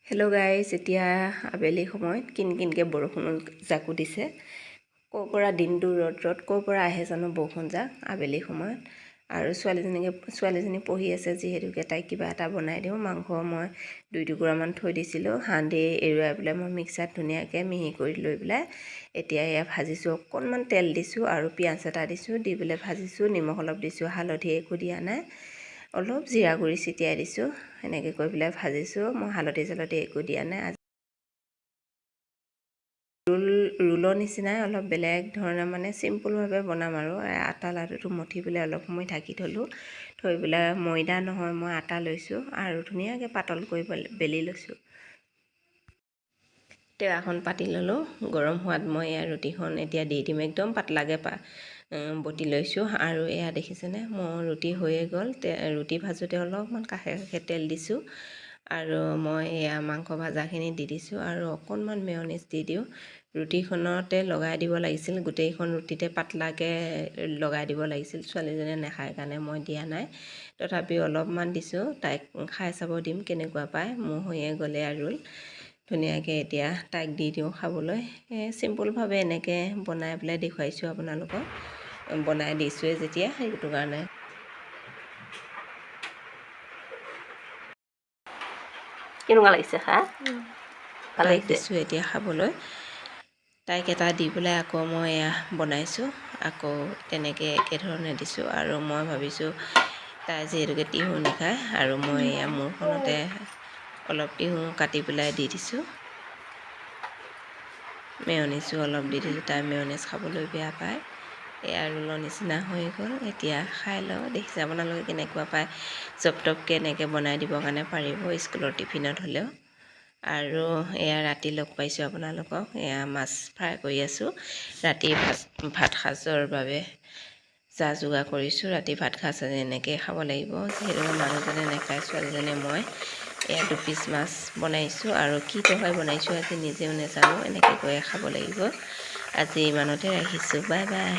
Hello' guys, এতিয়া আবেলি সময়ত কিনকিনকৈ বৰষুণ জাকো দিছে। ক'ৰ পৰা দিনটো ৰ'দ ক'ৰ পৰা আহে জানো বৰষুণ জাক আবেলি সময়ত। আৰু ছোৱালীজনী পঢ়ি আছে যিহেতুকে তাইক কিবা এটা বনাই দিওঁ। মাংস মই 2 টুকুৰামান থৈ দিছিলোঁ, হাঁহি এৰুৱাই পেলাই মই মিক্সাৰত ধুনীয়াকৈ মিহি কৰি লৈ পেলাই এতিয়া এয়া ভাজিছোঁ। অকণমান তেল দিছোঁ আৰু পিঁয়াজ এটা দিছোঁ, দি পেলাই ভাজিছোঁ। নিমখ অলপ দিছোঁ, হালধি একো দিয়া নাই, অলপ জিৰা গুড়ি ছিটিয়াই দিছোঁ। এনেকৈ কৰি পেলাই ভাজিছোঁ। মই হালধি একো দিয়া নাই। ৰোলৰ নিচিনাই অলপ বেলেগ ধৰণে মানে চিম্পুলভাৱে বনাম আৰু আটা লাডুটো মঠি পেলাই অলপ সময় ঢাকি থ'লোঁ। থৈ পেলাই ময়দা নহয়, মই আটা লৈছোঁ আৰু ধুনীয়াকৈ পাতল কৰি বেলি লৈছোঁ। টেৱাখন পাতি ল'লোঁ, গৰম হোৱাত মই এয়া ৰুটিখন এতিয়া দি দিম। একদম পাতলাকৈ বটি লৈছোঁ। আৰু এয়া দেখিছেনে, মোৰ ৰুটি হৈয়ে গ'ল। ৰুটি ভাজোঁতে অলপমান কাষে কাষে তেল দিছোঁ আৰু মই এয়া মাংস ভাজাখিনি দি দিছোঁ আৰু অকণমান মেয়নিজ দি দিওঁ। ৰুটিখনতে লগাই দিব লাগিছিল, গোটেইখন ৰুটিতে পাতলাকৈ লগাই দিব লাগিছিল। ছোৱালীজনীয়ে নাখায় কাৰণে মই দিয়া নাই, তথাপিও অলপমান দিছোঁ। তাইক খাই চাব দিম কেনেকুৱা পায়। মোৰ হৈয়ে গ'লে আৰু ধুনীয়াকৈ এতিয়া তাইক দি দিওঁ খাবলৈ। চিম্পুলভাৱে এনেকৈ বনাই পেলাই দেখুৱাইছোঁ আপোনালোকক। বনাই দিছোঁৱে যেতিয়া, সেইটো কাৰণে কেনেকুৱা লাগিছে খাই? ভাল লাগিছে। দিছোঁ এতিয়া খাবলৈ। তাইক এটা দি পেলাই আকৌ মই এয়া বনাইছোঁ, আকৌ তেনেকৈ একেধৰণে দিছোঁ। আৰু মই ভাবিছোঁ তাই যিহেতুকে টিহু নাখায়, আৰু মই এয়া মোৰখনতে অলপ টিহু কাটি পেলাই দি দিছোঁ। মেয়নিজো অলপ দি দিছোঁ, তাই মেয়নিজ খাবলৈ বেয়া পায়। এয়া ৰোলৰ নিচিনা হৈ গ'ল। এতিয়া খাই লওঁ, দেখিছে আপোনালোকে কেনেকুৱা পায়। জপটপকৈ এনেকৈ বনাই দিবৰ কাৰণে পাৰিব স্কুলৰ টিফিনত হ'লেও। আৰু এয়া ৰাতি লগ পাইছোঁ আপোনালোকক। এয়া মাছ ফ্ৰাই কৰি আছোঁ। ৰাতি ভাত সাজৰ বাবে যা যোগাৰ কৰিছোঁ। ৰাতি ভাত সাজ এনেকৈ খাব লাগিব, যিহেতু মানুহজনে নাখায়, ছোৱালীজনীয়ে মই এয়া 2 পিচ মাছ বনাইছোঁ। আৰু কি তৰকাৰী বনাইছোঁ আজি নিজেও নাজানো, এনেকৈ কৈয়ে খাব লাগিব। আজি ইমানতে ৰাখিছোঁ, বাই বাই।